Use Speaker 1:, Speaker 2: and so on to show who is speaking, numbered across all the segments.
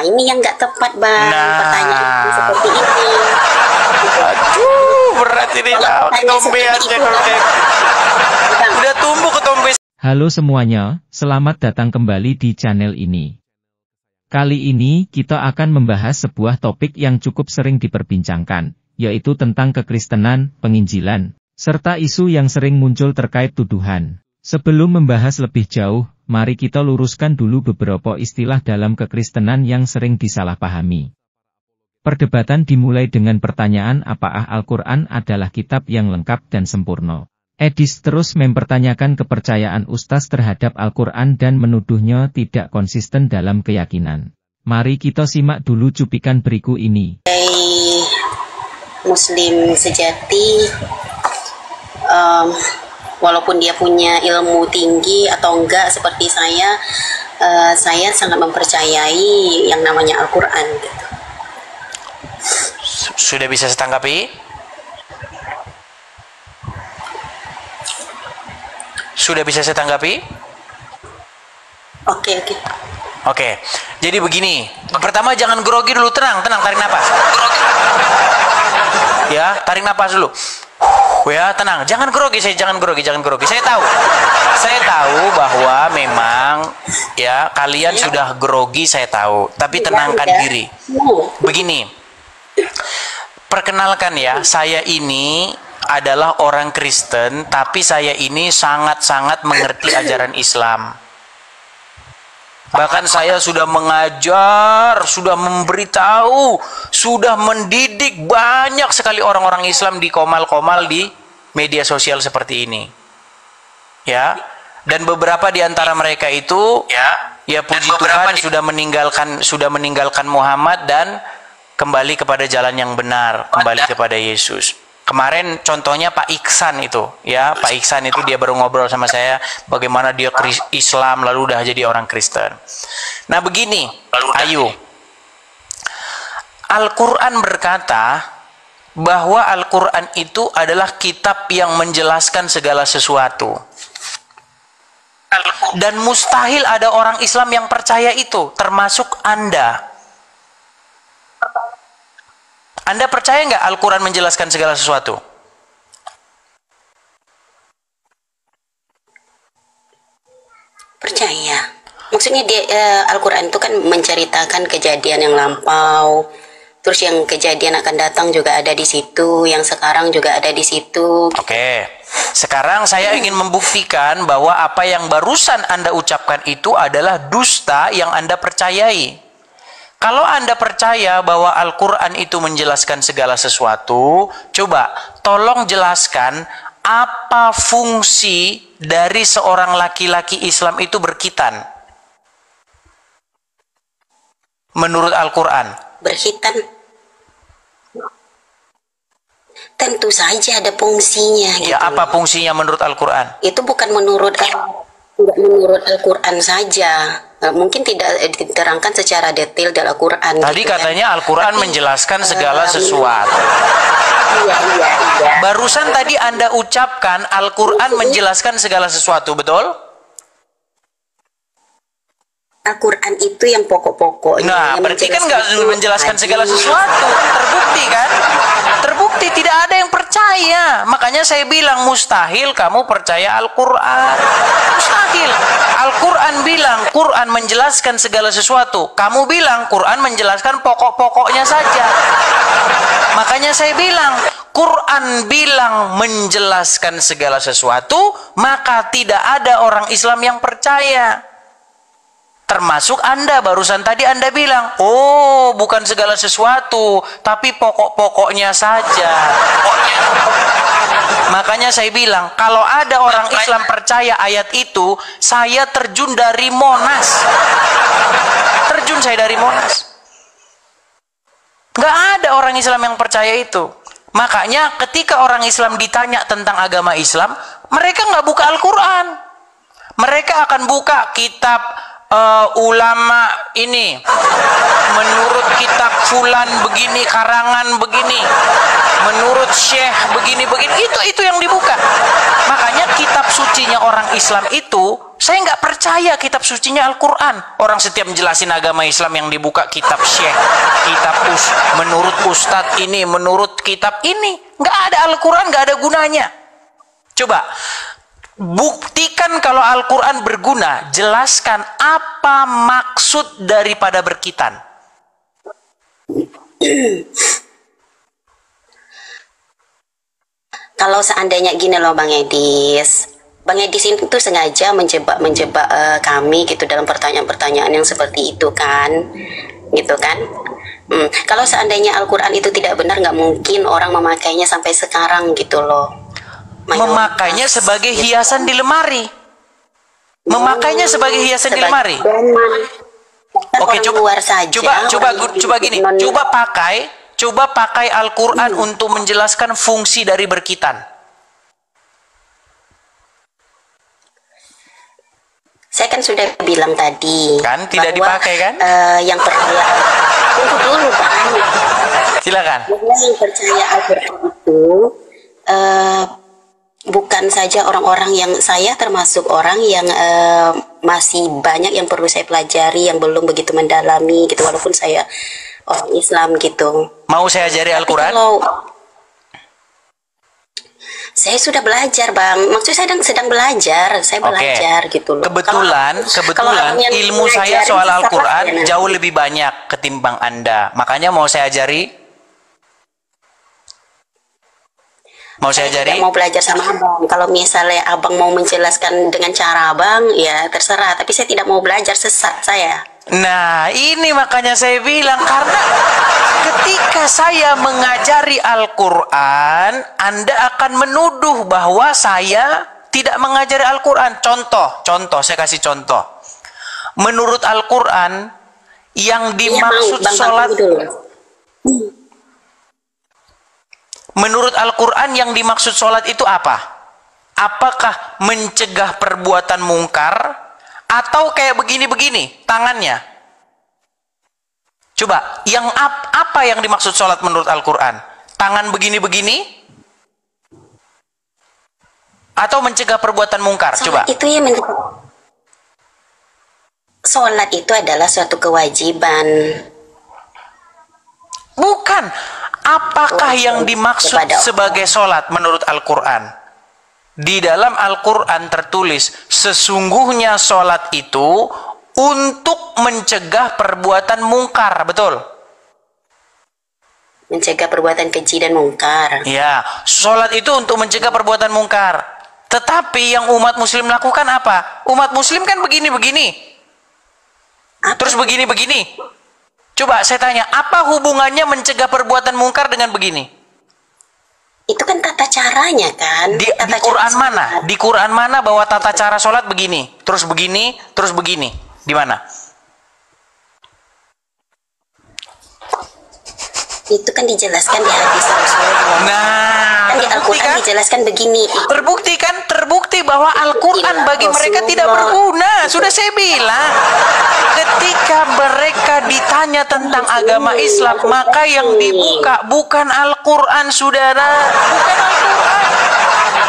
Speaker 1: ini yang nggak tepat, Bang.
Speaker 2: Nah.
Speaker 1: Pertanyaan seperti ini.
Speaker 2: Aduh, berat ini lah. Ketombeannya udah tumbuh ketombe.
Speaker 3: Halo semuanya, selamat datang kembali di channel ini. Kali ini kita akan membahas sebuah topik yang cukup sering diperbincangkan, yaitu tentang kekristenan, penginjilan, serta isu yang sering muncul terkait tuduhan. Sebelum membahas lebih jauh, mari kita luruskan dulu beberapa istilah dalam kekristenan yang sering disalahpahami. Perdebatan dimulai dengan pertanyaan apakah Al-Quran adalah kitab yang lengkap dan sempurna. Edis terus mempertanyakan kepercayaan Ustaz terhadap Al-Quran dan menuduhnya tidak konsisten dalam keyakinan. Mari kita simak dulu cuplikan berikut ini.
Speaker 1: Muslim sejati, walaupun dia punya ilmu tinggi atau enggak seperti saya sangat mempercayai yang namanya Al-Quran. Gitu.
Speaker 2: Sudah bisa saya tanggapi? Sudah bisa saya tanggapi? Oke. Jadi begini. Pertama jangan grogi dulu, tenang, tarik napas. Ya, tarik napas dulu. Ya, tenang. Jangan grogi. Saya tahu bahwa memang ya kalian sudah grogi, saya tahu. Tapi tenangkan diri. Begini. Perkenalkan ya, saya ini adalah orang Kristen, tapi saya ini sangat-sangat mengerti ajaran Islam. Bahkan saya sudah mengajar, sudah memberitahu, sudah mendidik banyak sekali orang-orang Islam di komal-komal di media sosial seperti ini. Ya, dan beberapa di antara mereka itu ya puji Tuhan sudah meninggalkan Muhammad dan kembali kepada jalan yang benar, kembali kepada Yesus. Kemarin contohnya Pak Iksan itu, ya Pak Iksan itu dia baru ngobrol sama saya bagaimana dia Islam lalu udah jadi orang Kristen. Nah begini, Ayu, Al-Quran berkata bahwa Al-Quran itu adalah kitab yang menjelaskan segala sesuatu. Dan mustahil ada orang Islam yang percaya itu, termasuk Anda. Anda percaya nggak Al-Quran menjelaskan segala sesuatu?
Speaker 1: Percaya. Maksudnya Al-Quran itu kan menceritakan kejadian yang lampau. Terus yang kejadian akan datang juga ada di situ. Yang sekarang juga ada di situ.
Speaker 2: Oke. Sekarang saya ingin membuktikan bahwa apa yang barusan Anda ucapkan itu adalah dusta yang Anda percayai. Kalau Anda percaya bahwa Al-Quran itu menjelaskan segala sesuatu, coba tolong jelaskan apa fungsi dari seorang laki-laki Islam itu berkhitan menurut Al-Quran.
Speaker 1: Berkhitan tentu saja ada fungsinya.
Speaker 2: Ya, apa fungsinya menurut Al-Quran?
Speaker 1: Itu bukan menurut Al-Quran saja. Mungkin tidak diterangkan secara detail dalam Al-Quran.
Speaker 2: Tadi gitu, katanya Al-Quran menjelaskan segala sesuatu. Iya. Barusan tadi Anda ucapkan Al-Quran menjelaskan segala sesuatu, betul?
Speaker 1: Al-Quran itu yang pokok-pokoknya.
Speaker 2: Nah, berarti kan nggak menjelaskan segala sesuatu. Terbukti kan? Terbukti tidak ada yang percaya. Makanya saya bilang mustahil kamu percaya Al-Quran. Mustahil. Al-Quran bilang Quran menjelaskan segala sesuatu. Kamu bilang Quran menjelaskan pokok-pokoknya saja. Makanya saya bilang Quran bilang menjelaskan segala sesuatu, maka tidak ada orang Islam yang percaya. Termasuk Anda, barusan tadi Anda bilang, oh bukan segala sesuatu, tapi pokok-pokoknya saja. Makanya saya bilang, kalau ada orang Islam percaya ayat itu, saya terjun dari Monas. Terjun saya dari Monas. Nggak ada orang Islam yang percaya itu. Makanya ketika orang Islam ditanya tentang agama Islam, mereka nggak buka Al-Quran. Mereka akan buka kitab ulama ini menurut kitab fulan begini, karangan begini, menurut syekh begini itu yang dibuka. Makanya kitab sucinya orang Islam itu Saya nggak percaya kitab sucinya Al-Quran. Orang setiap menjelasin agama Islam yang dibuka kitab syekh, kitab menurut ustadz ini, menurut kitab ini. Nggak ada Al-Quran, nggak ada gunanya. Coba, buktikan kalau Al-Quran berguna. Jelaskan apa maksud daripada berkitan.
Speaker 1: Kalau seandainya gini loh Bang Edis ini tuh sengaja menjebak kami gitu dalam pertanyaan-pertanyaan yang seperti itu kan, gitu kan. Kalau seandainya Al-Quran itu tidak benar, nggak mungkin orang memakainya sampai sekarang gitu loh.
Speaker 2: Memakainya sebagai hiasan di lemari. Memakainya sebagai hiasan di lemari. Oke, coba gini. Coba pakai Al-Quran untuk menjelaskan fungsi dari berkitan.
Speaker 1: Saya kan sudah bilang tadi.
Speaker 2: Kan tidak dipakai kan?
Speaker 1: Yang percaya. Tunggu dulu Pak.
Speaker 2: Silakan.
Speaker 1: Yang percaya Al-Quran itu bukan saja orang-orang yang saya termasuk orang yang masih banyak yang perlu saya pelajari, yang belum begitu mendalami gitu, walaupun saya orang Islam gitu.
Speaker 2: Mau saya ajari Al-Quran?
Speaker 1: Saya sudah belajar Bang, maksud saya sedang belajar, saya belajar gitu loh.
Speaker 2: Kebetulan ilmu saya soal Al-Quran jauh lebih banyak ketimbang Anda, makanya mau saya ajari.
Speaker 1: Tidak mau belajar sama Abang. Kalau misalnya Abang mau menjelaskan dengan cara Abang, ya terserah. Tapi saya tidak mau belajar, sesat saya.
Speaker 2: Nah, ini makanya saya bilang, karena ketika saya mengajari Al-Quran, Anda akan menuduh bahwa saya tidak mengajari Al-Quran. Contoh, saya kasih contoh. Menurut Al-Quran, yang dimaksud sholat... Menurut Al-Quran yang dimaksud sholat itu apa? Apakah mencegah perbuatan mungkar? Atau kayak begini-begini tangannya? Coba, apa yang dimaksud sholat menurut Al-Quran? Tangan begini-begini? Atau mencegah perbuatan mungkar? Coba.
Speaker 1: Sholat itu adalah suatu kewajiban.
Speaker 2: Bukan. Apakah yang dimaksud sebagai sholat menurut Al-Quran? Di dalam Al-Quran tertulis, sesungguhnya sholat itu untuk mencegah perbuatan mungkar, betul?
Speaker 1: Mencegah perbuatan keji dan mungkar.
Speaker 2: Ya, sholat itu untuk mencegah perbuatan mungkar. Tetapi yang umat muslim lakukan apa? Umat muslim kan begini-begini. Terus begini-begini. Coba saya tanya, apa hubungannya mencegah perbuatan mungkar dengan begini?
Speaker 1: Itu kan tata caranya kan.
Speaker 2: Di Quran mana? Di Quran mana bahwa tata cara sholat begini, terus begini, terus begini? Di mana?
Speaker 1: Itu kan dijelaskan di hadis Rasulullah.
Speaker 2: Nah,
Speaker 1: kan di Al-Quran dijelaskan begini.
Speaker 2: Terbukti bahwa Al-Quran bagi mereka tidak berguna. Sudah saya bilang, ketika mereka ditanya tentang agama Islam, maka yang dibuka bukan Al-Quran, saudara, bukan Al-Quran.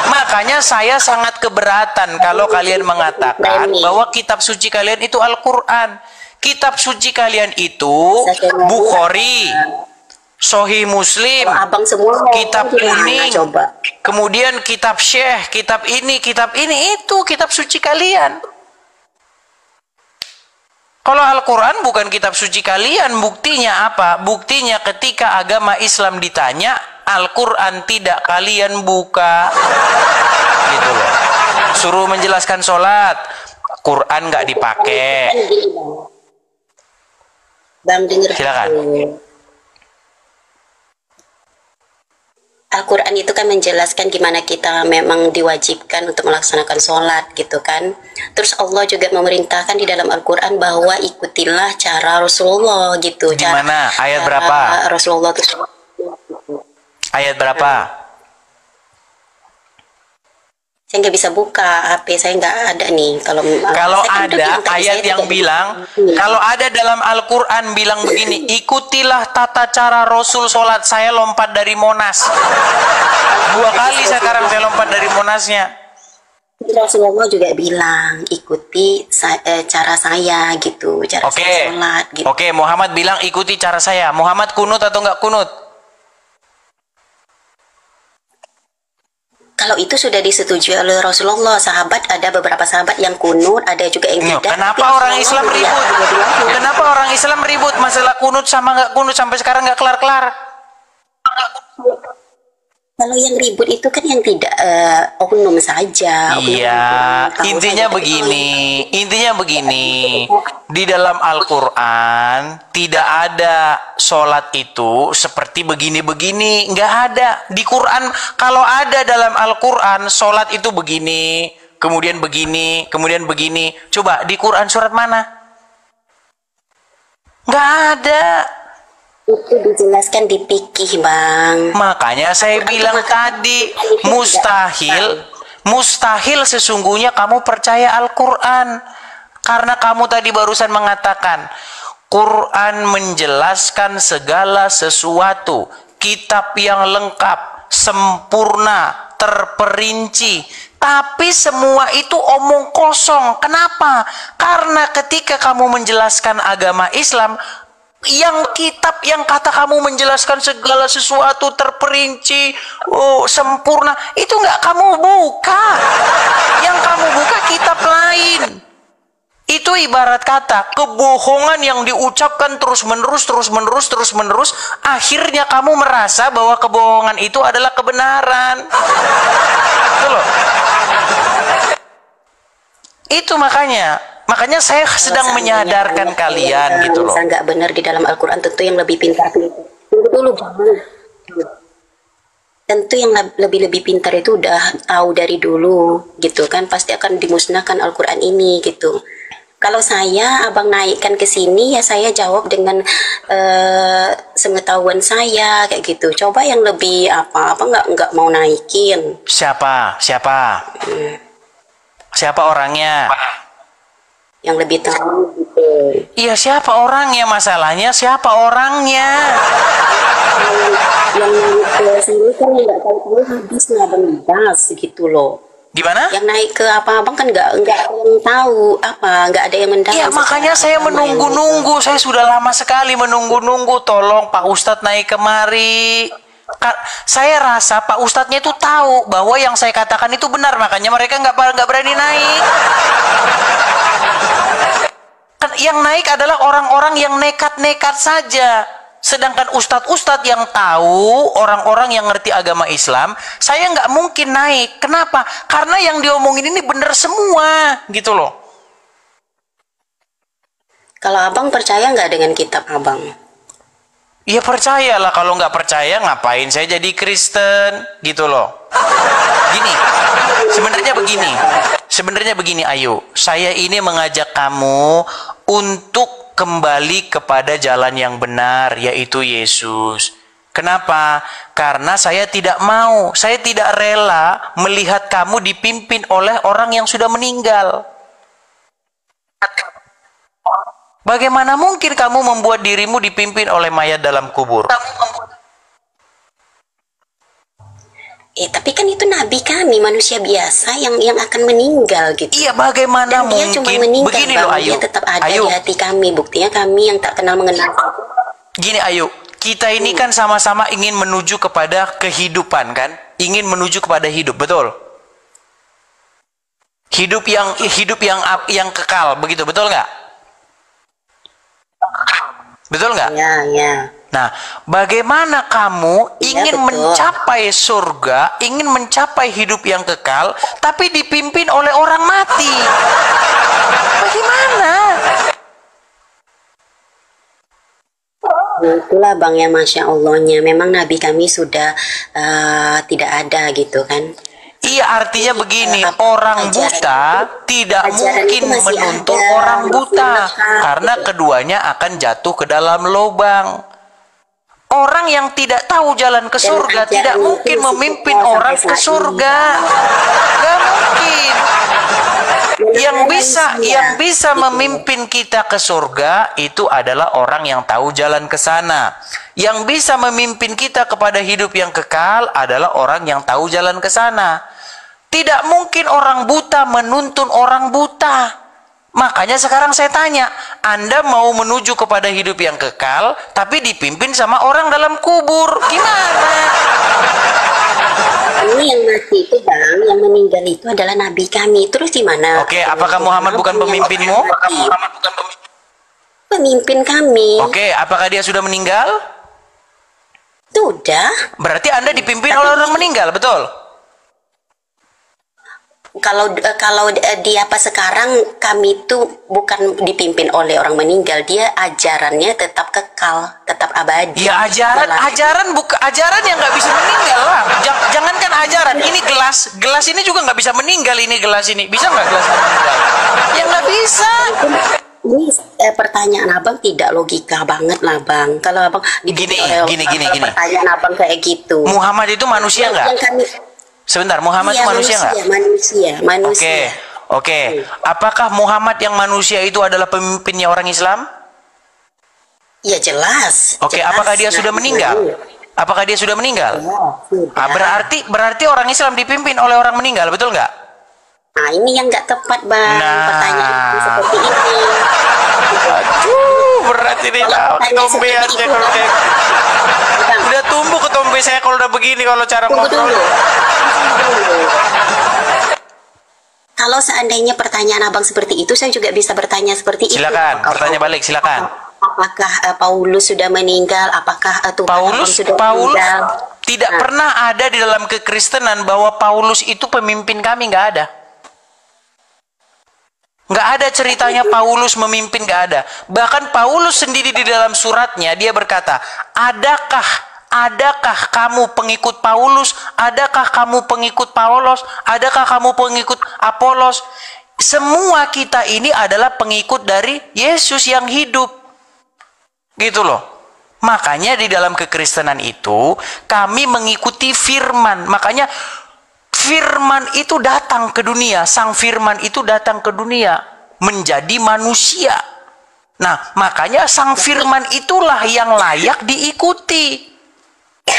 Speaker 2: Makanya saya sangat keberatan kalau kalian mengatakan bahwa kitab suci kalian itu Al-Quran. Kitab suci kalian itu Bukhari, Sahih Muslim, kitab kuning, kemudian kitab syekh, kitab ini, itu kitab suci kalian. Kalau Al-Quran bukan kitab suci kalian, buktinya apa? Buktinya ketika agama Islam ditanya, Al-Quran tidak kalian buka. Gitu loh. Suruh menjelaskan sholat, Quran nggak dipakai. Silakan.
Speaker 1: Al-Quran itu kan menjelaskan gimana kita memang diwajibkan untuk melaksanakan sholat gitu kan. Terus Allah juga memerintahkan di dalam Al-Quran bahwa ikutilah cara Rasulullah gitu.
Speaker 2: Gimana? Ayat berapa?
Speaker 1: Rasulullah itu.
Speaker 2: Ayat berapa?
Speaker 1: Saya nggak bisa buka HP, saya nggak ada nih.
Speaker 2: Kalau ada ayat yang bilang, kalau ada dalam Al-Quran bilang begini, ikutilah tata cara Rasul sholat, saya lompat dari Monas. 2 kali sekarang saya lompat dari Monasnya.
Speaker 1: Rasulullah juga bilang ikuti cara saya gitu, cara
Speaker 2: Oke.
Speaker 1: saya sholat gitu.
Speaker 2: Oke, Muhammad bilang ikuti cara saya. Muhammad kunut atau nggak kunut?
Speaker 1: Kalau itu sudah disetujui oleh Rasulullah, sahabat ada beberapa sahabat yang kunut, ada juga yang tidak.
Speaker 2: Kenapa
Speaker 1: Tapi
Speaker 2: orang Islam
Speaker 1: Rasulullah
Speaker 2: ribut?
Speaker 1: dua-duanya.
Speaker 2: Kenapa orang Islam ribut masalah kunut sama nggak kunut sampai sekarang nggak kelar-kelar?
Speaker 1: Kalau yang ribut itu kan yang tidak oknum saja.
Speaker 2: Iya, intinya begini. Di dalam Al-Quran tidak ada sholat itu seperti begini-begini, nggak ada. Di Quran kalau ada dalam Al-Quran sholat itu begini, kemudian begini, kemudian begini. Coba di Quran surat mana? Nggak ada.
Speaker 1: Itu dijelaskan di fikih, Bang.
Speaker 2: Makanya saya bilang tadi, mustahil sesungguhnya kamu percaya Al-Quran. Karena kamu tadi barusan mengatakan, Quran menjelaskan segala sesuatu, kitab yang lengkap, sempurna, terperinci. Tapi semua itu omong kosong. Kenapa? Karena ketika kamu menjelaskan agama Islam, yang kitab yang kata kamu menjelaskan segala sesuatu terperinci, sempurna, itu nggak kamu buka. Yang kamu buka kitab lain. Itu ibarat kata kebohongan yang diucapkan terus menerus, akhirnya kamu merasa bahwa kebohongan itu adalah kebenaran. Itu loh. Itu makanya saya sedang menyadarkan kalian gitu loh.
Speaker 1: Nggak benar di dalam Al-Quran, tentu yang lebih pintar. Tunggu dulu, Bang. Tentu yang lebih pintar itu udah tahu dari dulu gitu kan, pasti akan dimusnahkan Al-Quran ini gitu. Kalau abang naikkan ke sini, ya saya jawab dengan sepengetahuan saya kayak gitu. Coba yang lebih apa nggak mau naikin.
Speaker 2: Siapa orangnya?
Speaker 1: Yang lebih tahu gitu.
Speaker 2: Iya, siapa orangnya? Masalahnya siapa orangnya?
Speaker 1: Yang naik ke sini kan nggak tahu habis nggak gitu loh.
Speaker 2: Gimana?
Speaker 1: Yang naik ke abang kan nggak yang tahu nggak ada yang mendalam.
Speaker 2: Iya, makanya saya menunggu-nunggu. Saya sudah lama sekali menunggu-nunggu. Tolong Pak Ustadz naik kemari. Saya rasa Pak Ustadznya itu tahu bahwa yang saya katakan itu benar, makanya mereka nggak berani naik. Yang naik adalah orang-orang yang nekat-nekat saja. Sedangkan ustadz-ustadz yang tahu, orang-orang yang ngerti agama Islam, saya nggak mungkin naik. Kenapa? Karena yang diomongin ini benar semua, gitu loh.
Speaker 1: Kalau abang percaya nggak dengan kitab abang?
Speaker 2: Ya percayalah, kalau nggak percaya ngapain saya jadi Kristen, gitu loh. Gini, sebenarnya begini Ayu, saya ini mengajak kamu untuk kembali kepada jalan yang benar, yaitu Yesus. Kenapa? Karena saya tidak rela melihat kamu dipimpin oleh orang yang sudah meninggal. Bagaimana mungkin kamu membuat dirimu dipimpin oleh mayat dalam kubur?
Speaker 1: Tapi kan itu nabi kami, manusia biasa yang akan meninggal gitu.
Speaker 2: Iya, bagaimana
Speaker 1: dan
Speaker 2: mungkin?
Speaker 1: Dia cuma meninggal,
Speaker 2: begini loh Ayu.
Speaker 1: Dia tetap ada di hati kami. Buktinya kami yang tak kenal mengenal.
Speaker 2: Gini Ayu, kita ini kan sama-sama ingin menuju kepada kehidupan kan? Ingin menuju kepada hidup, betul? Hidup yang kekal, begitu, betul nggak? Betul nggak?
Speaker 1: Ya.
Speaker 2: Nah, bagaimana kamu ingin mencapai surga, ingin mencapai hidup yang kekal, tapi dipimpin oleh orang mati? Bagaimana?
Speaker 1: Itulah Bang ya, Masya Allahnya. Memang Nabi kami sudah tidak ada gitu kan.
Speaker 2: Iya, artinya begini, orang buta tidak mungkin menuntun orang buta, karena keduanya akan jatuh ke dalam lubang. Orang yang tidak tahu jalan ke surga tidak mungkin memimpin orang ke surga. Gak mungkin. Yang bisa memimpin kita ke surga itu adalah orang yang tahu jalan ke sana. Yang bisa memimpin kita kepada hidup yang kekal adalah orang yang tahu jalan ke sana. Tidak mungkin orang buta menuntun orang buta. Makanya sekarang saya tanya, Anda mau menuju kepada hidup yang kekal, tapi dipimpin sama orang dalam kubur. Gimana?
Speaker 1: Ini yang mati itu Bang, yang meninggal itu adalah nabi kami. Terus gimana?
Speaker 2: Oke, apakah Muhammad bukan pemimpinmu?
Speaker 1: Pemimpin kami.
Speaker 2: Oke, apakah dia sudah meninggal?
Speaker 1: Sudah.
Speaker 2: Berarti Anda dipimpin oleh orang meninggal, betul?
Speaker 1: Kalau dia apa sekarang kami itu bukan dipimpin oleh orang meninggal, dia ajarannya tetap kekal, tetap abadi.
Speaker 2: Ya ajaran yang nggak bisa meninggal lah. Jangankan ajaran, ini gelas ini juga nggak bisa meninggal. Ini gelas ini bisa nggak gelas meninggal? Ya nggak bisa.
Speaker 1: Ini pertanyaan abang tidak logika banget lah bang. Kalau abang
Speaker 2: gini.
Speaker 1: Pertanyaan abang kayak gitu.
Speaker 2: Muhammad itu manusia nggak? Sebentar, Muhammad itu manusia nggak?
Speaker 1: Manusia.
Speaker 2: Oke. Apakah Muhammad yang manusia itu adalah pemimpinnya orang Islam?
Speaker 1: Ya jelas.
Speaker 2: Oke, apakah dia sudah meninggal? Apakah dia sudah meninggal?
Speaker 1: Ya,
Speaker 2: berarti orang Islam dipimpin oleh orang meninggal, betul nggak?
Speaker 1: Nah, ini yang nggak tepat bang. Pertanyaan seperti ini.
Speaker 2: Aduh, berat ini lah. Tombe aja kalau kayak udah tumbuh ke tombe saya kalau udah begini kalau cara ngobrol.
Speaker 1: Kalau seandainya pertanyaan abang seperti itu, saya juga bisa bertanya seperti itu.
Speaker 2: Silakan, bertanya balik, silakan.
Speaker 1: Apakah Paulus sudah meninggal? Apakah Tuhan
Speaker 2: Paulus
Speaker 1: sudah meninggal?
Speaker 2: Tidak pernah ada di dalam kekristenan bahwa Paulus itu pemimpin kami, nggak ada. Nggak ada ceritanya Paulus memimpin, nggak ada. Bahkan Paulus sendiri di dalam suratnya dia berkata, adakah kamu pengikut Paulus? Adakah kamu pengikut Paulos? Adakah kamu pengikut Apolos? Semua kita ini adalah pengikut dari Yesus yang hidup. Gitu loh. Makanya di dalam kekristenan itu kami mengikuti firman. Makanya firman itu datang ke dunia. Sang firman itu datang ke dunia menjadi manusia. Nah, makanya sang firman itulah yang layak diikuti.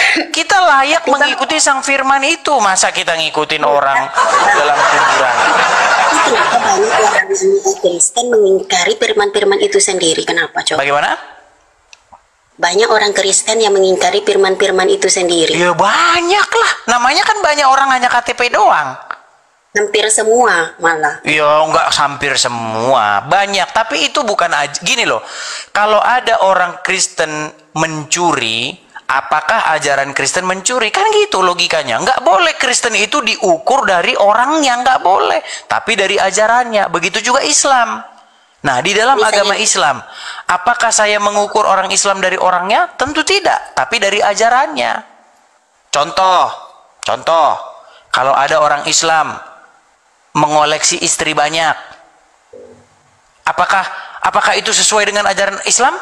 Speaker 2: Kita layak mengikuti sang firman itu. Masa kita ngikutin orang dalam kuburan?
Speaker 1: Kenapa banyak orang Kristen mengingkari firman-firman itu sendiri? Kenapa coba?
Speaker 2: Bagaimana?
Speaker 1: Banyak orang Kristen yang mengingkari firman-firman itu sendiri.
Speaker 2: Ya banyak lah. Namanya kan banyak orang hanya KTP doang.
Speaker 1: Hampir semua malah.
Speaker 2: Ya enggak hampir semua. Banyak. Tapi itu bukan gini loh. Kalau ada orang Kristen mencuri, apakah ajaran Kristen mencuri? Kan gitu logikanya. Enggak boleh Kristen itu diukur dari orangnya. Enggak boleh. Tapi dari ajarannya. Begitu juga Islam. Nah, di dalam agama Islam, apakah saya mengukur orang Islam dari orangnya? Tentu tidak, tapi dari ajarannya. Contoh, kalau ada orang Islam mengoleksi istri banyak, apakah itu sesuai dengan ajaran Islam?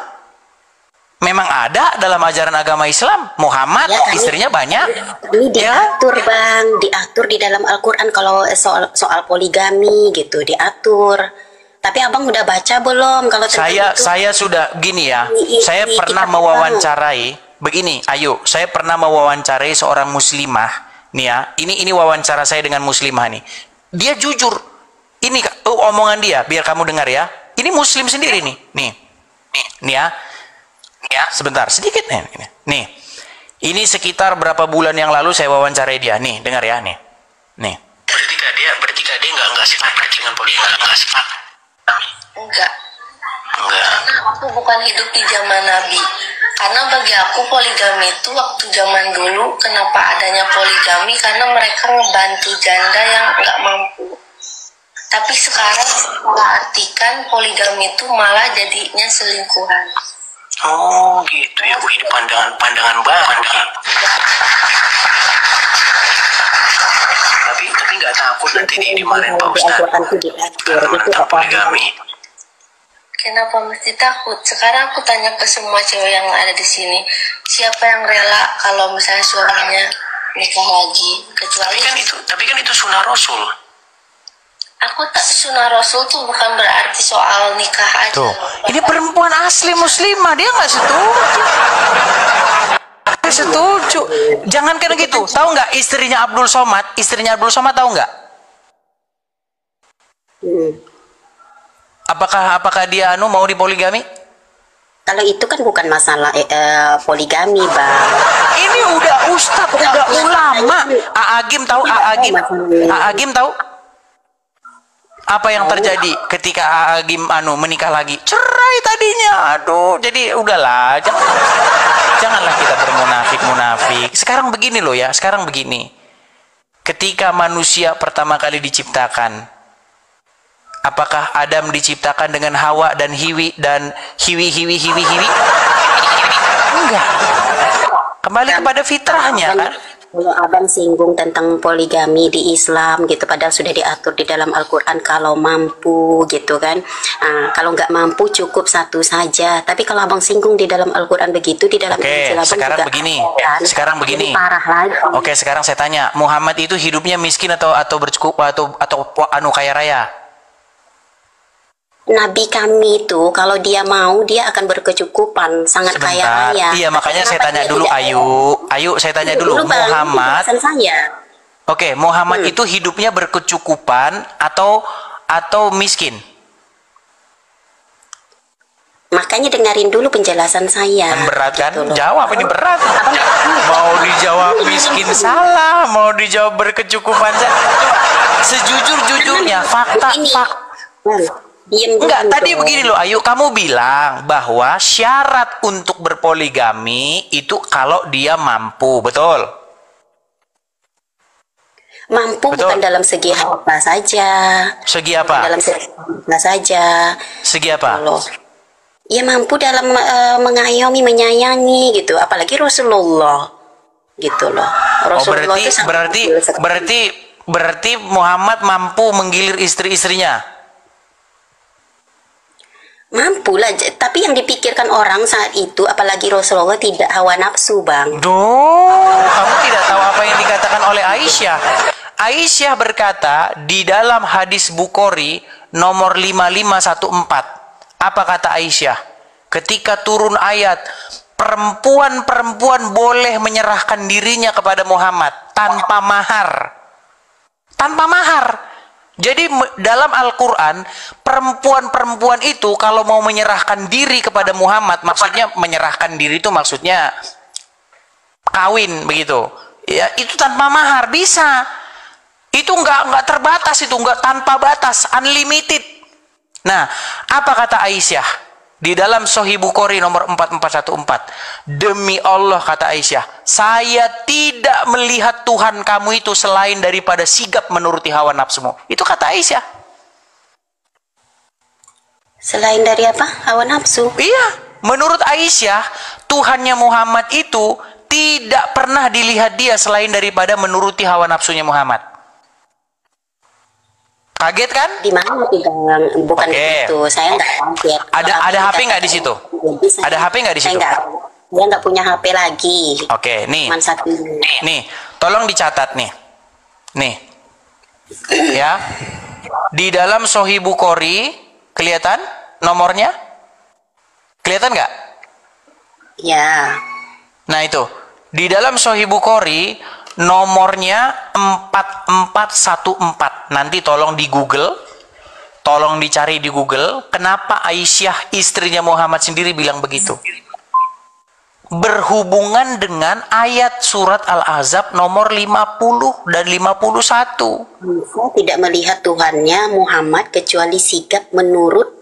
Speaker 2: Memang ada dalam ajaran agama Islam, Muhammad istrinya banyak.
Speaker 1: Ini diatur bang, diatur di dalam Al-Quran kalau soal poligami gitu diatur. Tapi abang udah baca belum? Kalau
Speaker 2: saya sudah gini ya. Saya pernah mewawancarai begini. Ayo, saya pernah mewawancarai seorang muslimah. Nih ya, ini wawancara saya dengan muslimah nih. Dia jujur. Ini omongan dia, biar kamu dengar ya. Ini muslim sendiri nih. Nih ya. Sebentar, sedikit nih. Nih. Ini sekitar berapa bulan yang lalu saya wawancarai dia. Nih, dengar ya nih. Berarti dia nggak sepakat dengan poligami. Nggak sepakat.
Speaker 4: Enggak. Karena aku bukan hidup di zaman Nabi. Karena bagi aku poligami itu waktu zaman dulu, kenapa adanya poligami? Karena mereka ngebantu janda yang nggak mampu. Tapi sekarang artikan poligami itu malah jadinya selingkuhan.
Speaker 2: Oh gitu ya Bu, ini pandangan banget. Tapi nggak takut nanti dimarahin Pak Ustadz poligami.
Speaker 4: Kenapa mesti takut? Sekarang aku tanya ke semua cewek yang ada di sini, siapa yang rela kalau misalnya suaminya nikah lagi? Kecuali
Speaker 2: tapi kan itu sunnah Rasul.
Speaker 4: Aku tak sunnah Rasul tuh bukan berarti soal nikah aja.
Speaker 2: Tuh, ini perempuan asli muslimah, dia nggak setuju. Setuju. Jangan kan gitu. Tahu nggak istrinya Abdul Somad? Istrinya Abdul Somad tahu nggak? Apakah dia mau dipoligami?
Speaker 1: Kalau itu kan bukan masalah poligami, Bang.
Speaker 2: Ini udah ustadz, udah ulama. Aagim tahu? Aagim tahu? Apa yang terjadi ketika Aagim menikah lagi? Cerai tadinya. Aduh, jadi udahlah. Janganlah kita bermunafik-munafik. Sekarang begini loh ya, sekarang begini. Ketika manusia pertama kali diciptakan, apakah Adam diciptakan dengan Hawa dan Hiwi dan hiwi? Enggak. Kembali kepada fitrahnya kan.
Speaker 1: Kalau abang singgung tentang poligami di Islam gitu, padahal sudah diatur di dalam Al-Quran kalau mampu gitu kan. Kalau nggak mampu cukup satu saja. Tapi kalau abang singgung di dalam Al-Quran begitu, di dalam Injil abang
Speaker 2: sekarang
Speaker 1: juga
Speaker 2: begini.
Speaker 1: kan?
Speaker 2: Sekarang begini.
Speaker 1: Parah lagi.
Speaker 2: Oke, sekarang saya tanya, Muhammad itu hidupnya miskin atau bercukup atau kaya raya?
Speaker 1: Nabi kami itu kalau dia mau dia akan berkecukupan, sangat kaya raya.
Speaker 2: Iya, makanya saya tanya dulu Ayu saya tanya dulu Muhammad. Oke, Muhammad itu hidupnya berkecukupan atau miskin?
Speaker 1: Makanya dengarin dulu penjelasan saya.
Speaker 2: Kan berat kan?
Speaker 1: Gitu loh.
Speaker 2: Jawab, ini berat. Mau dijawab miskin salah, mau dijawab berkecukupan salah. Sejujur-jujurnya fakta. Enggak, tadi begini loh Ayu, kamu bilang bahwa syarat untuk berpoligami itu kalau dia mampu, betul?
Speaker 1: Mampu
Speaker 2: betul.
Speaker 1: Bukan dalam segi harta saja.
Speaker 2: Segi apa?
Speaker 1: Dalam segi harta saja.
Speaker 2: Segi apa?
Speaker 1: Loh. Ya mampu dalam mengayomi, menyayangi gitu, apalagi Rasulullah gitu loh. Rasulullah
Speaker 2: berarti Muhammad mampu menggilir istri-istrinya.
Speaker 1: Mampu lah, tapi yang dipikirkan orang saat itu, apalagi Rasulullah, tidak hawa nafsu, Bang.
Speaker 2: Kamu tidak tahu apa yang dikatakan oleh Aisyah. Aisyah berkata di dalam hadis Bukhari nomor 5514. Apa kata Aisyah? Ketika turun ayat, perempuan-perempuan boleh menyerahkan dirinya kepada Muhammad tanpa mahar. Tanpa mahar. Jadi dalam Al-Quran, perempuan-perempuan itu kalau mau menyerahkan diri kepada Muhammad, maksudnya menyerahkan diri itu maksudnya kawin begitu. Ya, itu tanpa mahar bisa. Itu nggak terbatas, itu nggak tanpa batas, unlimited. Nah, apa kata Aisyah? Di dalam Sahih Bukhari nomor 4414. Demi Allah kata Aisyah, saya tidak melihat Tuhan kamu itu selain daripada sigap menuruti hawa nafsumu. Itu kata Aisyah.
Speaker 1: Selain dari apa? Hawa nafsu?
Speaker 2: Iya, menurut Aisyah, Tuhannya Muhammad itu tidak pernah dilihat dia selain daripada menuruti hawa nafsunya Muhammad. Kaget kan?
Speaker 1: Di mana tuh, Bang? Bukan itu. Saya nggak kaget.
Speaker 2: Ada HP nggak di situ? Ada HP nggak di situ?
Speaker 1: Saya nggak punya HP lagi.
Speaker 2: Oke, nih.
Speaker 1: Cuman satu.
Speaker 2: Nih, tolong dicatat nih. Nih. Ya. Di dalam Sahih Bukhari kelihatan nomornya? Kelihatan nggak?
Speaker 1: Ya.
Speaker 2: Nah, itu. Di dalam Sahih Bukhari nomornya 4414. Nanti tolong di Google. Tolong dicari di Google. Kenapa Aisyah istrinya Muhammad sendiri bilang begitu? Berhubungan dengan ayat surat Al-Ahzab nomor 50 dan 51.
Speaker 1: Saya tidak melihat Tuhannya Muhammad kecuali sikap menurut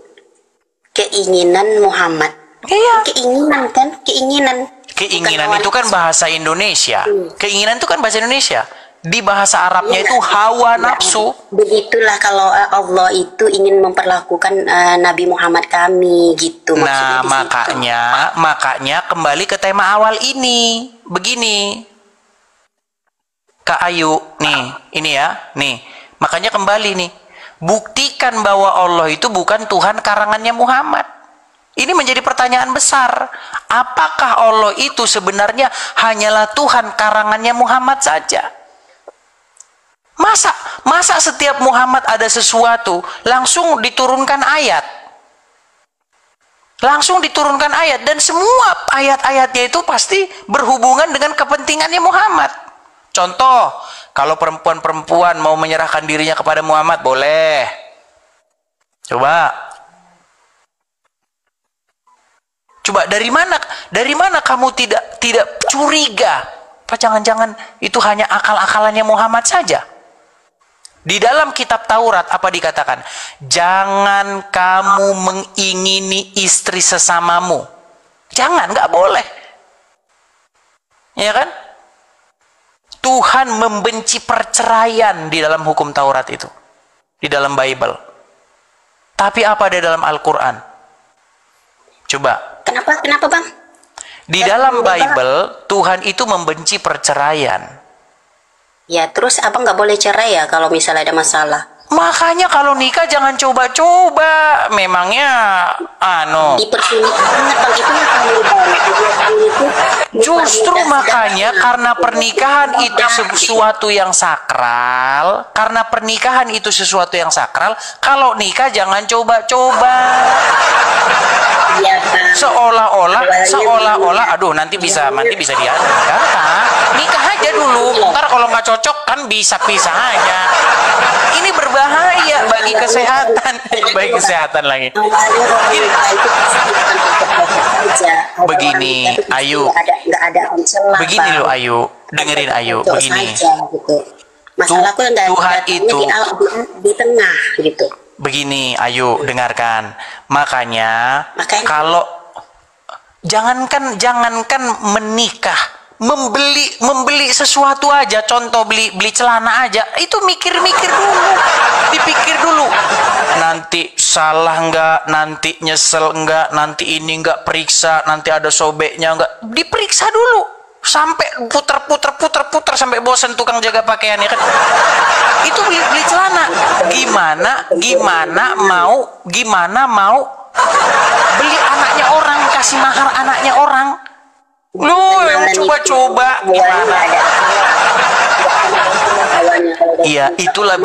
Speaker 1: keinginan Muhammad.
Speaker 2: Iya.
Speaker 1: Keinginan kan? Keinginan.
Speaker 2: Keinginan itu kan bahasa Indonesia. Keinginan itu kan bahasa Indonesia. Di bahasa Arabnya itu hawa nafsu.
Speaker 1: Begitulah kalau Allah itu ingin memperlakukan Nabi Muhammad kami gitu.
Speaker 2: Nah, makanya kembali ke tema awal ini. Begini. Kak Ayu, nih, ini ya, nih. Makanya kembali nih. Buktikan bahwa Allah itu bukan Tuhan karangannya Muhammad. Ini menjadi pertanyaan besar. Apakah Allah itu sebenarnya hanyalah Tuhan karangannya Muhammad saja? Masa setiap Muhammad ada sesuatu langsung diturunkan ayat? Langsung diturunkan ayat, dan semua ayat-ayatnya itu pasti berhubungan dengan kepentingannya Muhammad. Contoh, kalau perempuan-perempuan mau menyerahkan dirinya kepada Muhammad, boleh. Coba dari mana kamu tidak curiga? Apa jangan-jangan itu hanya akal-akalannya Muhammad saja? Di dalam kitab Taurat apa dikatakan? Jangan kamu mengingini istri sesamamu. Jangan, nggak boleh. Ya kan? Tuhan membenci perceraian di dalam hukum Taurat itu. Di dalam Bible. Tapi apa ada dalam Al-Quran? Coba.
Speaker 1: Kenapa Bang?
Speaker 2: Di dalam Bible, Tuhan itu membenci perceraian.
Speaker 1: Ya, terus abang nggak boleh cerai ya kalau misalnya ada masalah.
Speaker 2: Makanya kalau nikah jangan coba-coba. Memangnya,
Speaker 1: Dipersulit banget Bang, itu
Speaker 2: justru makanya karena pernikahan itu sesuatu yang sakral. Karena pernikahan itu sesuatu yang sakral. Kalau nikah jangan coba-coba.
Speaker 1: Ya, Bang.
Speaker 2: Seolah-olah, aduh nanti bisa dinikah. Nikah aja dulu. Ntar kalau nggak cocok kan bisa pisah aja. Ini berbahaya bagi kesehatan, bagi kesehatan lagi. Begini, Ayu. Begini loh, Ayu. Dengerin Ayu. Begini.
Speaker 1: Masalahku
Speaker 2: Tuhan itu
Speaker 1: di tengah gitu.
Speaker 2: Begini, Ayu, dengarkan. Makanya kalau jangankan menikah, membeli sesuatu aja, contoh beli celana aja, itu mikir-mikir dulu, dipikir dulu. Nanti salah enggak, nanti nyesel enggak, nanti ini enggak periksa, nanti ada sobeknya enggak, diperiksa dulu. Sampai puter sampai bosan tukang jaga pakaian ya kan. Itu beli celana. Gimana mau beli anaknya orang, kasih mahar anaknya orang. Lu yang coba-coba gimana? Iya, itulah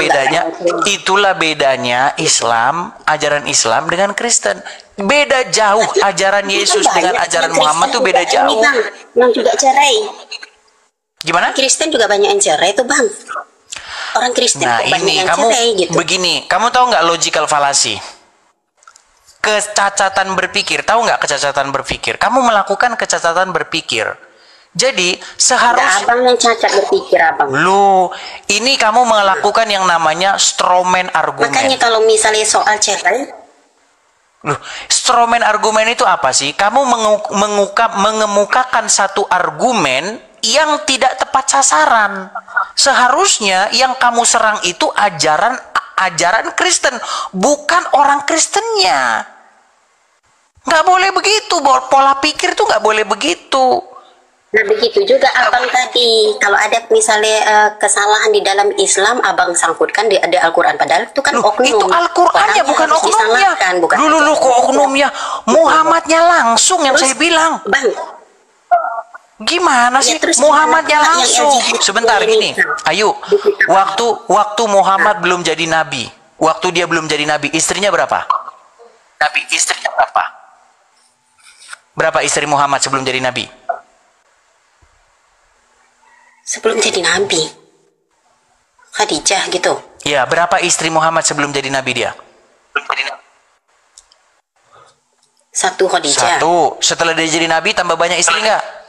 Speaker 2: bedanya Islam, ajaran Islam dengan Kristen. Beda jauh ajaran Yesus dengan ajaran Muhammad tuh beda jauh.
Speaker 1: Yang juga cerai.
Speaker 2: Gimana?
Speaker 1: Kristen juga banyak yang cerai tuh Bang. Orang Kristen banyak yang cerai gitu.
Speaker 2: Begini, kamu tahu nggak logical fallacy? Kecacatan berpikir, tahu nggak kecacatan berpikir? Kamu melakukan kecacatan berpikir. Jadi seharusnya
Speaker 1: abang yang cacat berpikir abang.
Speaker 2: Lu, ini kamu melakukan yang namanya strawman argumen.
Speaker 1: Makanya kalau misalnya soal cerai,
Speaker 2: loh, strawman argumen itu apa sih? Kamu mengemukakan satu argumen yang tidak tepat sasaran. Seharusnya yang kamu serang itu ajaran Kristen, bukan orang Kristennya. Nggak boleh begitu, pola pikir tuh nggak boleh begitu.
Speaker 1: Nah begitu juga abang tadi, kalau ada misalnya kesalahan di dalam Islam, abang sangkutkan di Al-Quran, padahal itu kan oknum.
Speaker 2: Itu Al-Qurannya bukan oknumnya. Dulu kok oknumnya, Muhammadnya langsung yang saya bilang.
Speaker 1: Bang,
Speaker 2: gimana sih Muhammadnya langsung? Sebentar gini, Ayu, waktu Muhammad belum jadi nabi, waktu dia belum jadi nabi, istrinya berapa? Nabi istrinya berapa? Berapa istri Muhammad sebelum jadi nabi?
Speaker 1: Sebelum jadi nabi, Khadijah gitu.
Speaker 2: Ya, berapa istri Muhammad sebelum jadi nabi dia?
Speaker 1: Satu Khadijah.
Speaker 2: Satu. Setelah dia jadi nabi tambah banyak istri nggak?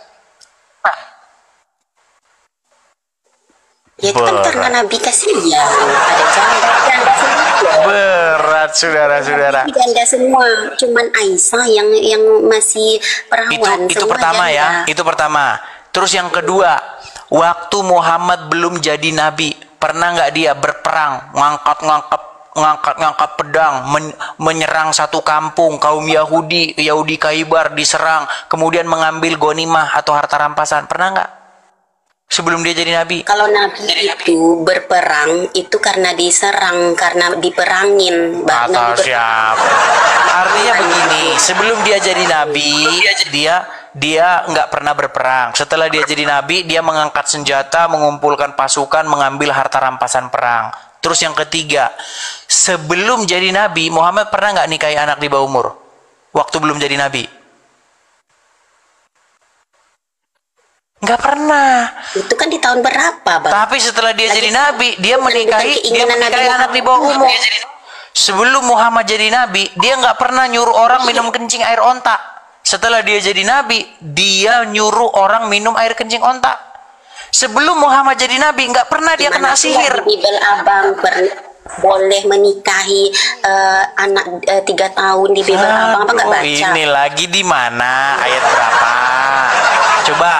Speaker 1: Ya itu kan karena nabi kasihan, ada janda semua.
Speaker 2: Berat saudara-saudara.
Speaker 1: Janda semua, cuman Aisyah yang masih perawan.
Speaker 2: Itu pertama ya, itu pertama. Terus yang kedua, waktu Muhammad belum jadi nabi, pernah nggak dia berperang, ngangkat pedang, menyerang satu kampung, kaum Yahudi Khaybar diserang, kemudian mengambil ghanimah atau harta rampasan, pernah nggak? Sebelum dia jadi nabi.
Speaker 1: Kalau nabi itu berperang itu karena diserang, karena diperangin.
Speaker 2: Atau siapa? Artinya begini, sebelum dia jadi nabi, dia nggak pernah berperang. Setelah dia jadi nabi, dia mengangkat senjata, mengumpulkan pasukan, mengambil harta rampasan perang. Terus yang ketiga, sebelum jadi nabi, Muhammad pernah nggak nikahi anak di bawah umur? waktu belum jadi nabi? Nggak pernah.
Speaker 1: Itu kan di tahun berapa, Bang?
Speaker 2: Tapi setelah dia jadi nabi, dia
Speaker 1: bukan
Speaker 2: menikahi
Speaker 1: keinginan Nabi
Speaker 2: anak di bawah umur. Sebelum Muhammad jadi nabi, dia nggak pernah nyuruh orang minum kencing air onta. Setelah dia jadi nabi, dia nyuruh orang minum air kencing onta. Sebelum Muhammad jadi nabi, nggak pernah dia kena sihir.
Speaker 1: Di Bibel Abang boleh menikahi anak 3 tahun di Bibel Abang, apa nggak baca?
Speaker 2: Ini lagi di mana? Ayat berapa? Coba,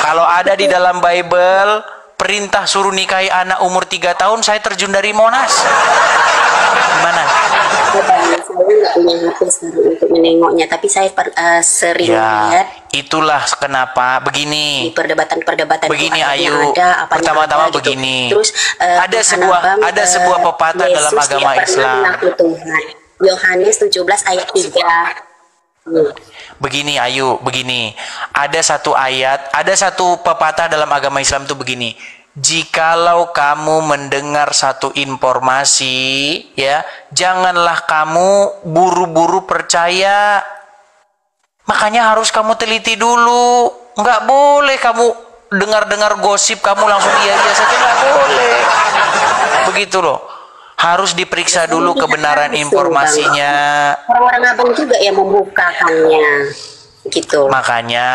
Speaker 2: kalau ada di dalam Bible perintah suruh nikahi anak umur 3 tahun, saya terjun dari Monas. Gimana?
Speaker 1: Saya nggak punya HP sekarang untuk menengoknya, tapi saya sering lihat.
Speaker 2: Itulah kenapa
Speaker 1: Di
Speaker 2: begini.
Speaker 1: perdebatan
Speaker 2: Begini
Speaker 1: itu
Speaker 2: Ayu,
Speaker 1: ada,
Speaker 2: pertama-tama
Speaker 1: ada, gitu.
Speaker 2: begini.
Speaker 1: Terus
Speaker 2: ada sebuah pepatah dalam
Speaker 1: Yesus
Speaker 2: agama
Speaker 1: tidak pernah
Speaker 2: Islam.
Speaker 1: mengaku Tuhan. Yohanes 17 ayat 3.
Speaker 2: Begini Ayu, begini. Ada satu pepatah dalam agama Islam itu begini. Jikalau kamu mendengar satu informasi, ya, janganlah kamu buru-buru percaya. Makanya harus kamu teliti dulu. Nggak boleh kamu dengar-dengar gosip, kamu langsung iya-iya saja, nggak boleh. Begitu loh. Harus diperiksa dulu kebenaran informasinya.
Speaker 1: Orang-orang abang juga yang membukakannya, gitu.
Speaker 2: Makanya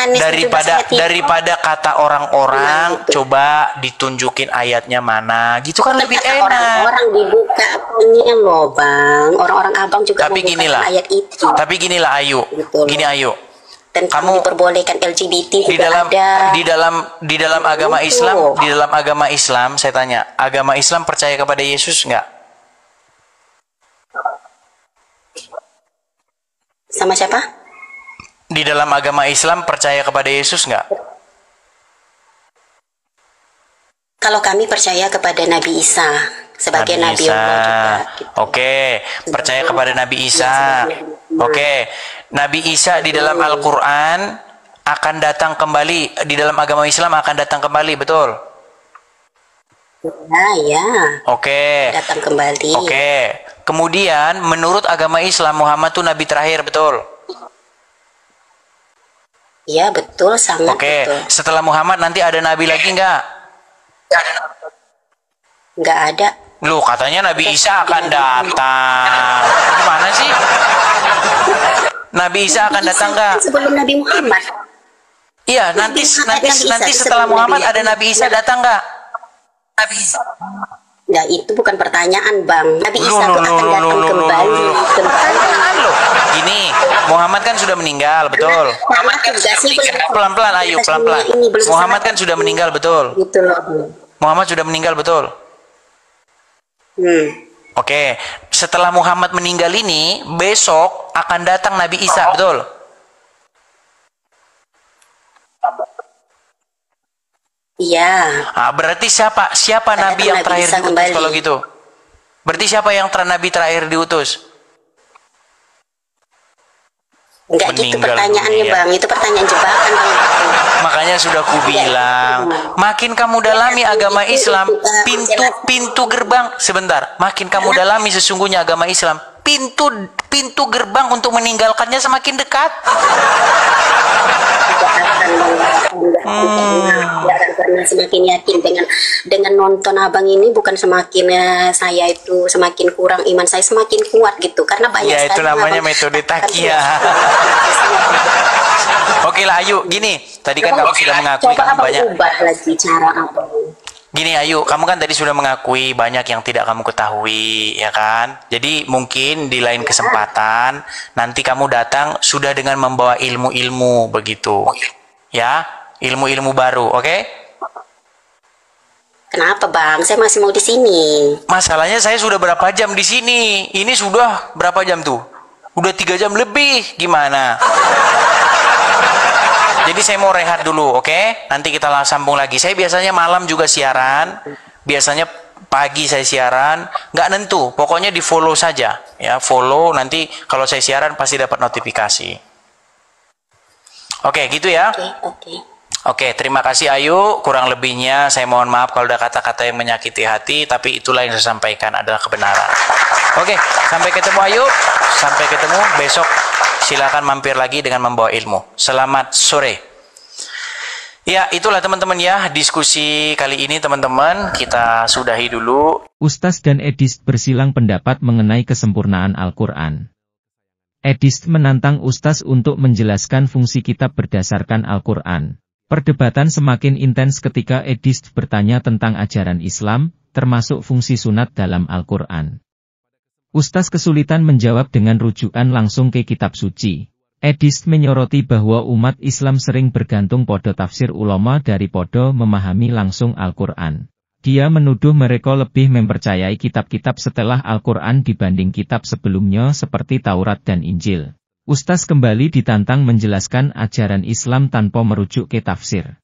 Speaker 1: Yohanes 17
Speaker 2: daripada kata orang-orang, coba ditunjukin ayatnya mana, gitu kan lebih enak.
Speaker 1: Orang-orang dibukakannya loh, Bang. Orang-orang abang juga
Speaker 2: Tapi
Speaker 1: membukakan
Speaker 2: ginilah,
Speaker 1: ayat itu.
Speaker 2: tapi ginilah Ayu,
Speaker 1: Betul.
Speaker 2: gini Ayu.
Speaker 1: Dan kamu diperbolehkan LGBT
Speaker 2: Di
Speaker 1: juga ada.
Speaker 2: di dalam agama
Speaker 1: Betul.
Speaker 2: Islam, di dalam agama Islam, saya tanya, agama Islam percaya kepada Yesus nggak?
Speaker 1: Sama siapa?
Speaker 2: Di dalam agama Islam percaya kepada Yesus nggak?
Speaker 1: Kalau kami percaya kepada Nabi Isa sebagai Nabi
Speaker 2: Isa.
Speaker 1: Allah juga. Gitu.
Speaker 2: Oke, percaya kepada Nabi Isa. Oke, Nabi Isa di dalam Al-Quran akan datang kembali, di dalam agama Islam akan datang kembali, betul?
Speaker 1: Ya.
Speaker 2: Oke.
Speaker 1: Datang kembali.
Speaker 2: Oke. Kemudian menurut agama Islam Muhammad itu nabi terakhir, betul?
Speaker 1: Iya, betul, sangat
Speaker 2: Oke.
Speaker 1: betul.
Speaker 2: Setelah Muhammad nanti ada nabi lagi nggak?
Speaker 1: Nggak ada.
Speaker 2: Loh, katanya Nabi Isa akan datang. Gimana sih? Nabi Isa akan datang nggak?
Speaker 1: Sebelum Nabi Muhammad.
Speaker 2: Iya, nanti setelah Muhammad ada Nabi Isa datang nggak? Nabi Isa.
Speaker 1: Nah, itu bukan pertanyaan, Bang. Nabi Isa itu akan datang kembali.
Speaker 2: Pertanyaan loh. Gini, Muhammad kan sudah meninggal, betul? Pelan-pelan, ayo, pelan-pelan. Muhammad kan sudah meninggal, betul?
Speaker 1: Gitu loh.
Speaker 2: Muhammad sudah meninggal, betul? Oke, setelah Muhammad meninggal ini, besok akan datang Nabi Isa, betul?
Speaker 1: Iya.
Speaker 2: Nah, berarti siapa Nabi yang
Speaker 1: Nabi
Speaker 2: terakhir
Speaker 1: Isa
Speaker 2: diutus
Speaker 1: kembali.
Speaker 2: kalau gitu? Berarti siapa yang Nabi terakhir diutus?
Speaker 1: Enggak gitu
Speaker 2: Meninggal
Speaker 1: pertanyaannya,
Speaker 2: dunia.
Speaker 1: Bang. Itu pertanyaan jebakan, Bang.
Speaker 2: Makanya sudah kubilang, makin kamu dalami agama Islam, pintu gerbang, sebentar, makin kamu dalami sesungguhnya agama Islam, pintu gerbang untuk meninggalkannya semakin dekat.
Speaker 1: Tidak akan pernah semakin yakin dengan nonton abang ini, bukan semakin saya itu semakin kurang, iman saya semakin kuat gitu, karena banyak
Speaker 2: Ya itu
Speaker 1: sekali
Speaker 2: namanya
Speaker 1: abang
Speaker 2: metode
Speaker 1: katakan
Speaker 2: takia. Oke lah Ayu, gini, tadi kan kamu sudah mengakui
Speaker 1: coba
Speaker 2: kamu
Speaker 1: abang
Speaker 2: banyak.
Speaker 1: ubah lagi cara abang.
Speaker 2: Gini Ayu, kamu kan tadi sudah mengakui banyak yang tidak kamu ketahui, ya kan? Jadi mungkin di lain kesempatan nanti kamu datang sudah dengan membawa ilmu-ilmu begitu, ya, ilmu-ilmu baru, oke?
Speaker 1: Kenapa, Bang? Saya masih mau di sini.
Speaker 2: Masalahnya saya sudah berapa jam di sini? Ini sudah berapa jam tuh? Udah 3 jam lebih, gimana? Jadi saya mau rehat dulu, oke? Nanti kita sambung lagi. Saya biasanya malam juga siaran, biasanya pagi saya siaran, nggak nentu. Pokoknya di follow saja, ya follow. Nanti kalau saya siaran pasti dapat notifikasi. Oke, gitu ya.
Speaker 1: Oke.
Speaker 2: Oke, terima kasih Ayu. Kurang lebihnya saya mohon maaf kalau ada kata-kata yang menyakiti hati, tapi itulah yang saya sampaikan adalah kebenaran. Oke, sampai ketemu Ayu. Sampai ketemu besok silakan mampir lagi dengan membawa ilmu. Selamat sore. Ya, itulah teman-teman ya, diskusi kali ini teman-teman. Kita sudahi dulu.
Speaker 3: Ustaz dan Edist bersilang pendapat mengenai kesempurnaan Al-Quran. Edist menantang Ustaz untuk menjelaskan fungsi kitab berdasarkan Al-Quran. Perdebatan semakin intens ketika Edist bertanya tentang ajaran Islam, termasuk fungsi sunat dalam Al-Quran. Ustaz kesulitan menjawab dengan rujukan langsung ke kitab suci. Edist menyoroti bahwa umat Islam sering bergantung pada tafsir ulama daripada memahami langsung Al-Quran. Dia menuduh mereka lebih mempercayai kitab-kitab setelah Al-Quran dibanding kitab sebelumnya seperti Taurat dan Injil. Ustaz kembali ditantang menjelaskan ajaran Islam tanpa merujuk ke tafsir.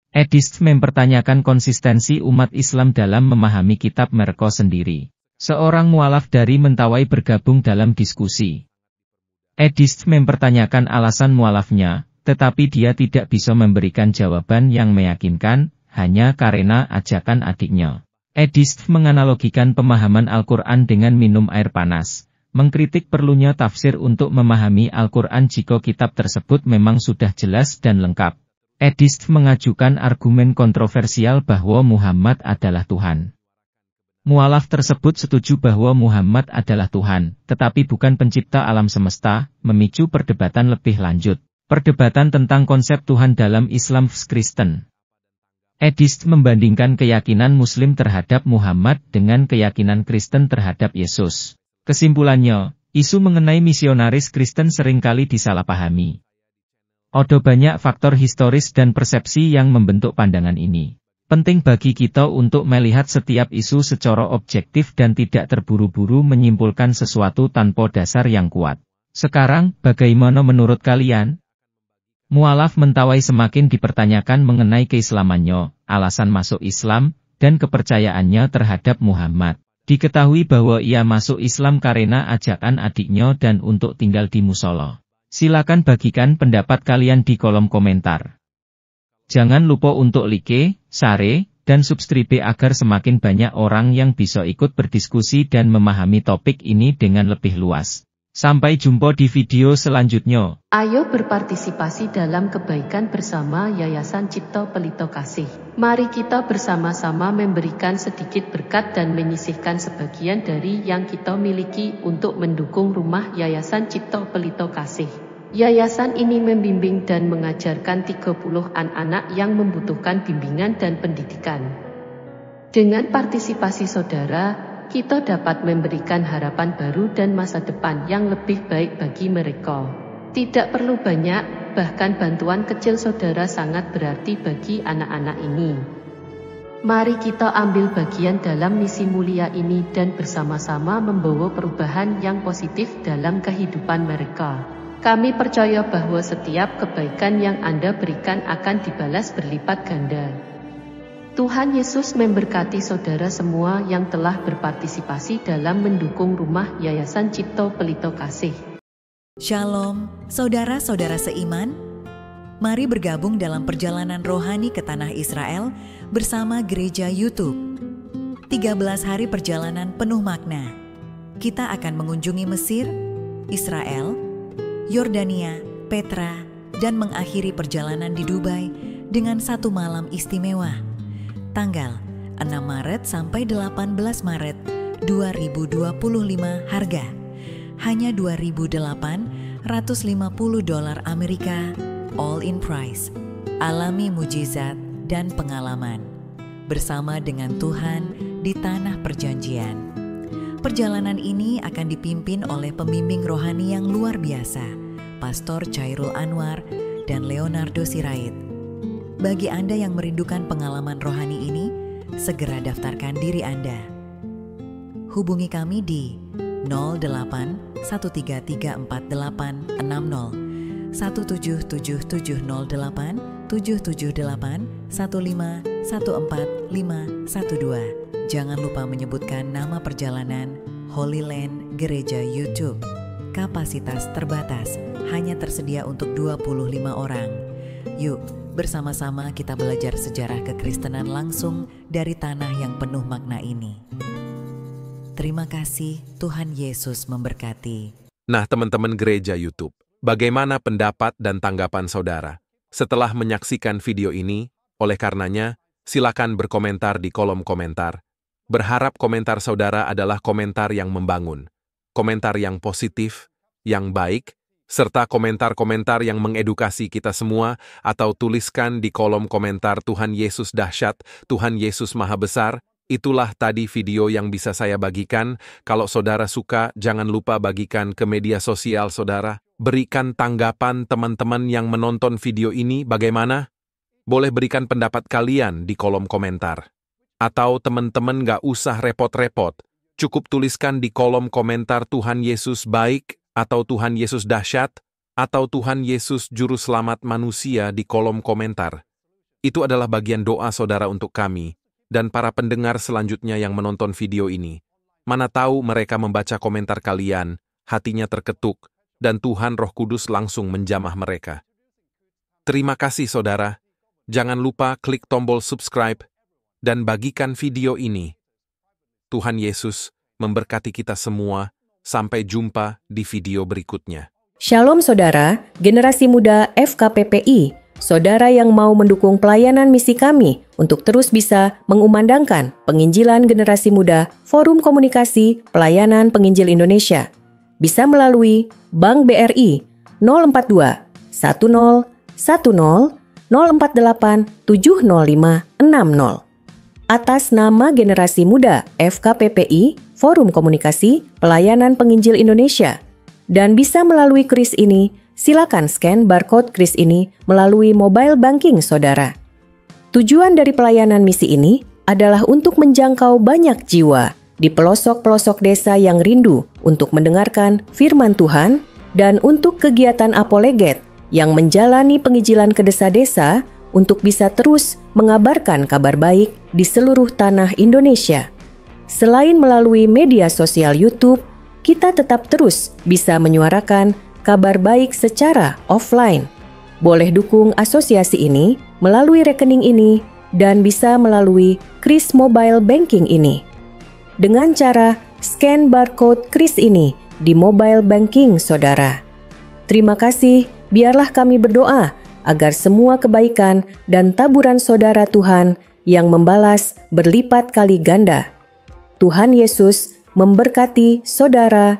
Speaker 3: Edist mempertanyakan konsistensi umat Islam dalam memahami kitab mereka sendiri. Seorang mualaf dari Mentawai bergabung dalam diskusi. Edist mempertanyakan alasan mualafnya, tetapi dia tidak bisa memberikan jawaban yang meyakinkan, hanya karena ajakan adiknya. Edist menganalogikan pemahaman Al-Quran dengan minum air panas, mengkritik perlunya tafsir untuk memahami Al-Quran jika kitab tersebut memang sudah jelas dan lengkap. Edist mengajukan argumen kontroversial bahwa Muhammad adalah Tuhan. Mualaf tersebut setuju bahwa Muhammad adalah Tuhan, tetapi bukan pencipta alam semesta, memicu perdebatan lebih lanjut. Perdebatan tentang konsep Tuhan dalam Islam Kristen. Edist membandingkan keyakinan Muslim terhadap Muhammad dengan keyakinan Kristen terhadap Yesus. Kesimpulannya, isu mengenai misionaris Kristen seringkali disalahpahami. Ada banyak faktor historis dan persepsi yang membentuk pandangan ini. Penting bagi kita untuk melihat setiap isu secara objektif dan tidak terburu-buru menyimpulkan sesuatu tanpa dasar yang kuat. Sekarang, bagaimana menurut kalian? Mualaf Mentawai semakin dipertanyakan mengenai keislamannya, alasan masuk Islam, dan kepercayaannya terhadap Muhammad. Diketahui bahwa ia masuk Islam karena ajakan adiknya dan untuk tinggal di musola. Silakan bagikan pendapat kalian di kolom komentar. Jangan lupa untuk like, share, dan subscribe agar semakin banyak orang yang bisa ikut berdiskusi dan memahami topik ini dengan lebih luas. Sampai jumpa di video selanjutnya.
Speaker 5: Ayo berpartisipasi dalam kebaikan bersama Yayasan Cipto Pelito Kasih. Mari kita bersama-sama memberikan sedikit berkat dan menyisihkan sebagian dari yang kita miliki untuk mendukung rumah Yayasan Cipto Pelito Kasih. Yayasan ini membimbing dan mengajarkan 30 anak-anak yang membutuhkan bimbingan dan pendidikan. Dengan partisipasi saudara, kita dapat memberikan harapan baru dan masa depan yang lebih baik bagi mereka. Tidak perlu banyak, bahkan bantuan kecil saudara sangat berarti bagi anak-anak ini. Mari kita ambil bagian dalam misi mulia ini dan bersama-sama membawa perubahan yang positif dalam kehidupan mereka. Kami percaya bahwa setiap kebaikan yang Anda berikan akan dibalas berlipat ganda. Tuhan Yesus memberkati saudara semua yang telah berpartisipasi dalam mendukung rumah Yayasan Cipto Pelito Kasih.
Speaker 6: Shalom, saudara-saudara seiman. Mari bergabung dalam perjalanan rohani ke tanah Israel bersama Gereja YouTube. 13 hari perjalanan penuh makna. Kita akan mengunjungi Mesir, Israel, Yordania, Petra, dan mengakhiri perjalanan di Dubai dengan satu malam istimewa. Tanggal 6 Maret sampai 18 Maret 2025 harga hanya $2.850 Amerika, all in price. Alami mujizat dan pengalaman bersama dengan Tuhan di tanah perjanjian. Perjalanan ini akan dipimpin oleh pembimbing rohani yang luar biasa, Pastor Chairul Anwar dan Leonardo Sirait. Bagi Anda yang merindukan pengalaman rohani ini, segera daftarkan diri Anda. Hubungi kami di 08 133486 60 1770708 778 1514512. Jangan lupa menyebutkan nama perjalanan Holy Land Gereja YouTube. Kapasitas terbatas, hanya tersedia untuk 25 orang. Yuk, bersama-sama kita belajar sejarah kekristenan langsung dari tanah yang penuh makna ini. Terima kasih, Tuhan Yesus memberkati.
Speaker 7: Nah, teman-teman Gereja YouTube, Bagaimana pendapat dan tanggapan saudara setelah menyaksikan video ini? Oleh karenanya, silakan berkomentar di kolom komentar. Berharap komentar saudara adalah komentar yang membangun, komentar yang positif, yang baik, serta komentar-komentar yang mengedukasi kita semua, atau tuliskan di kolom komentar Tuhan Yesus dahsyat, Tuhan Yesus maha besar. Itulah tadi video yang bisa saya bagikan. Kalau saudara suka, jangan lupa bagikan ke media sosial saudara. Berikan tanggapan teman-teman yang menonton video ini bagaimana? Boleh berikan pendapat kalian di kolom komentar. Atau teman-teman gak usah repot-repot, cukup tuliskan di kolom komentar Tuhan Yesus baik, atau Tuhan Yesus dahsyat, atau Tuhan Yesus juru selamat manusia di kolom komentar. Itu adalah bagian doa saudara untuk kami, dan para pendengar selanjutnya yang menonton video ini. Mana tahu mereka membaca komentar kalian, hatinya terketuk, dan Tuhan Roh Kudus langsung menjamah mereka. Terima kasih saudara. Jangan lupa klik tombol subscribe dan bagikan video ini. Tuhan Yesus memberkati kita semua. Sampai jumpa di video berikutnya.
Speaker 8: Shalom saudara, generasi muda FKPPI, saudara yang mau mendukung pelayanan misi kami untuk terus bisa mengumandangkan penginjilan generasi muda Forum Komunikasi Pelayanan Penginjil Indonesia. Bisa melalui Bank BRI 042 10 10 048 705 60. Atas nama generasi muda FKPPI, Forum Komunikasi Pelayanan Penginjil Indonesia. Dan bisa melalui kris ini, silakan scan barcode kris ini melalui mobile banking saudara. Tujuan dari pelayanan misi ini adalah untuk menjangkau banyak jiwa di pelosok-pelosok desa yang rindu untuk mendengarkan firman Tuhan dan untuk kegiatan apoleget yang menjalani penginjilan ke desa-desa untuk bisa terus mengabarkan kabar baik di seluruh tanah Indonesia. Selain melalui media sosial YouTube, kita tetap terus bisa menyuarakan kabar baik secara offline. Boleh dukung asosiasi ini melalui rekening ini dan bisa melalui kris mobile banking ini. Dengan cara scan barcode kris ini di mobile banking saudara. Terima kasih, biarlah kami berdoa agar semua kebaikan dan taburan saudara Tuhan yang membalas berlipat kali ganda. Tuhan Yesus memberkati saudara